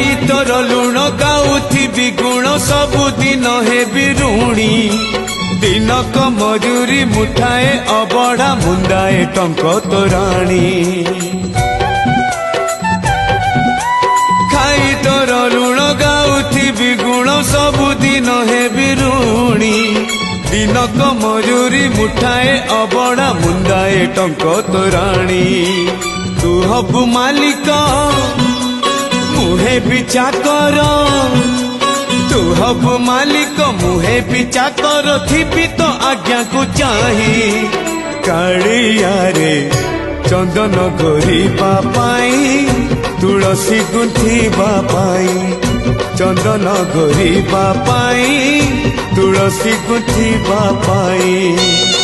खाई तोर लुण गाउथिबि गुण सबुदिन हेबि ऋणी दिनक मजूरी मुठाए अबढ़ा मुंदाए टंक तोराणी खाई तोर लुण गाउथिबि गुण सबुदिन हेबि ऋणी दिनक मजूरी मुठाए अबढ़ा मुंदाए टंक तोराणी तू हबु मालिक मुहे भी चाकर तू हबु मालिक मुहे भी चाकर थिबि तो आज्ञा को चाही कालिया रे चंदन गोरीबा पाई तुलसी गुंथिबा पाई चंदन गोरीबा पाई तुलसी गुंथिबा पाई।